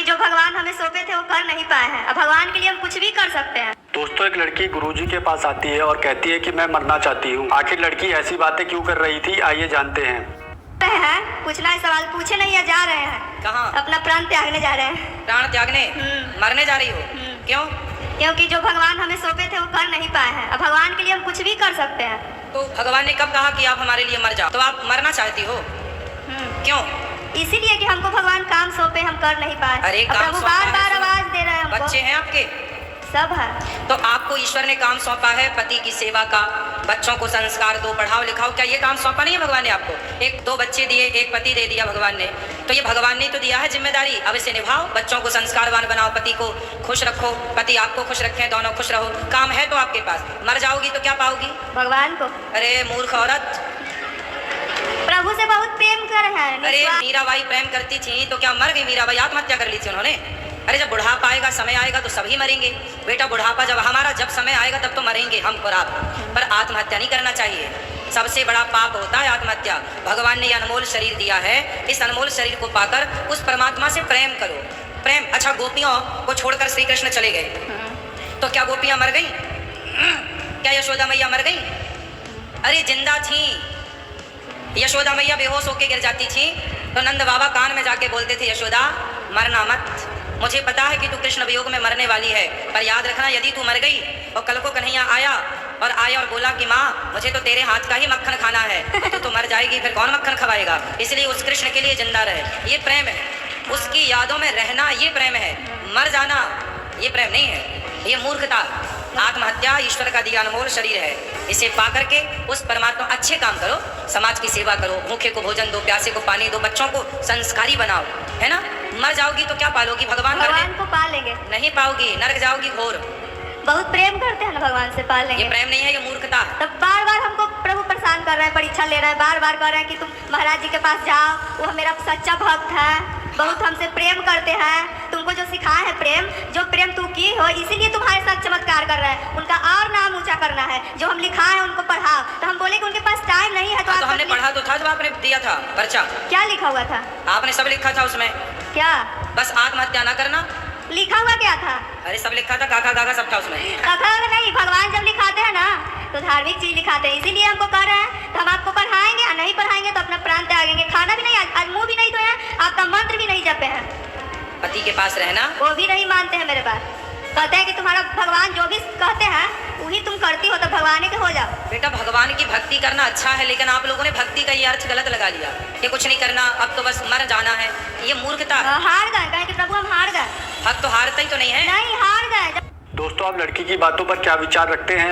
जो भगवान हमें सौंपे थे वो कर नहीं पाए हैं। अब भगवान के लिए हम कुछ भी कर सकते हैं। दोस्तों, एक लड़की गुरुजी के पास आती है और कहती है कि मैं मरना चाहती हूँ। आखिर लड़की ऐसी बातें क्यों कर रही थी, आइए जानते हैं। पूछना है, सवाल पूछे नहीं है, जा रहे हैं। कहाँ? अपना प्राण त्यागने जा रहे हैं। प्राण त्यागने? मरने जा रही हो? क्यों? क्योंकि जो भगवान हमें सौंपे थे वो कर नहीं पाए हैं। अब भगवान के लिए हम कुछ भी कर सकते हैं। तो भगवान ने कब कहा कि आप हमारे लिए मर जाओ? तो आप मरना चाहती हो? क्यों? इसीलिए कि हमको भगवान काम सौंपे, हम कर नहीं पाए। अरे काम प्रभु बार बार आवाज दे रहे हैं हमको। बच्चे हैं आपके? सब है। तो आपको ईश्वर ने काम सौंपा है पति की सेवा का, बच्चों को संस्कार दो, पढ़ाओ लिखाओ। क्या ये काम सौंपा नहीं है भगवान ने आपको? एक दो बच्चे दिए, एक पति दे दिया भगवान ने, तो ये भगवान ने तो दिया है जिम्मेदारी। अब इसे निभाओ, बच्चों को संस्कारवान बनाओ, पति को खुश रखो, पति आपको खुश रखें, दोनों खुश रहो। काम है तो आपके पास। मर जाओगी तो क्या पाओगी? भगवान को। अरे मूर्ख औरत, प्रभु से बहुत प्रेम कर है। अरे मीराबाई प्रेम करती थी तो क्या मर गई मीराबाई? आत्महत्या कर ली थी उन्होंने? अरे जब बुढ़ापा आएगा, समय आएगा तो सभी मरेंगे बेटा। बुढ़ापा जब हमारा जब समय आएगा तब तो मरेंगे हम और आप, पर आत्महत्या नहीं करना चाहिए। सबसे बड़ा पाप होता है आत्महत्या। भगवान ने ये अनमोल शरीर दिया है, इस अनमोल शरीर को पाकर उस परमात्मा से प्रेम करो। प्रेम। अच्छा, गोपियों को छोड़कर श्री कृष्ण चले गए तो क्या गोपियां मर गई? क्या यशोदा मैया मर गई? अरे जिंदा थी। यशोदा मैया बेहोश होके गिर जाती थी तो नंद बाबा कान में जाके बोलते थे, यशोदा मरना मत, मुझे पता है कि तू कृष्ण वियोग में मरने वाली है, पर याद रखना यदि तू मर गई और कल को कन्हैया आया और बोला कि माँ मुझे तो तेरे हाथ का ही मक्खन खाना है, तो मर जाएगी, फिर कौन मक्खन खवाएगा? इसलिए उस कृष्ण के लिए जिंदा रहे। ये प्रेम है, उसकी यादों में रहना ये प्रेम है। मर जाना ये प्रेम नहीं है, ये मूर्खता। आत्महत्या ईश्वर का दिया अनमोल शरीर है, इसे पा करके उस परमात्मा अच्छे काम करो, समाज की सेवा करो, भूखे को भोजन दो, प्यासे को पानी दो, बच्चों को संस्कारी बनाओ, है ना? मर जाओगी तो क्या पालोगी? भगवान को पालेंगे नहीं पाओगी, नरक जाओगी घोर। बहुत प्रेम करते हैं ना भगवान से, पालेंगे। ये प्रेम नहीं है, ये मूर्खता। तब बार बार हमको प्रभु परेशान कर रहे हैं, परीक्षा ले रहे हैं, बार बार कह रहे हैं कि तुम महाराज जी के पास जाओ, वो मेरा सच्चा भक्त है, बहुत हमसे प्रेम करते हैं, तुमको जो सिखाया है प्रेम, जो प्रेम तू की हो, इसीलिए तुम्हारे साथ चमत्कार कर रहे हैं। उनका और नाम ऊंचा करना है, जो हम लिखा है उनको पढ़ाओ। तो हम बोले कि उनके पास टाइम नहीं है। तो हमने पढ़ा तो था, जब आपने दिया था पर्चा। क्या लिखा हुआ था? आपने सब लिखा था उसमें। क्या? बस आत्महत्या ना करना लिखा हुआ क्या था? अरे सब लिखा था, काका गागा सब था उसमें। काका नहीं, भगवान जब लिखाते हैं ना तो धार्मिक चीज लिखाते हैं, इसीलिए हमको कह रहे हैं। तो हम आपको पढ़ाएंगे, और नहीं पढ़ाएंगे तो अपना प्राण त्यागेंगे। खाना भी नहीं, आज मुंह भी नहीं धोया, आपका मंत्र भी नहीं जपे हैं। पति के पास रहना वो भी नहीं मानते हैं मेरे बात। कहते हैं कि तुम्हारा भगवान जो भी कहते हैं वही तुम करती हो, तो भगवान के हो जाओ। बेटा भगवान की भक्ति करना अच्छा है, लेकिन आप लोगों ने भक्ति का ये अर्थ गलत लगा लिया कि कुछ नहीं करना, अब तो बस मर जाना है। ये मूर्खता। हार गए, कहे कि प्रभु हम हार गए। भक्त तो हारता ही तो नहीं है। नहीं, हार गए। दोस्तों, आप लड़की की बातों पर क्या विचार रखते हैं,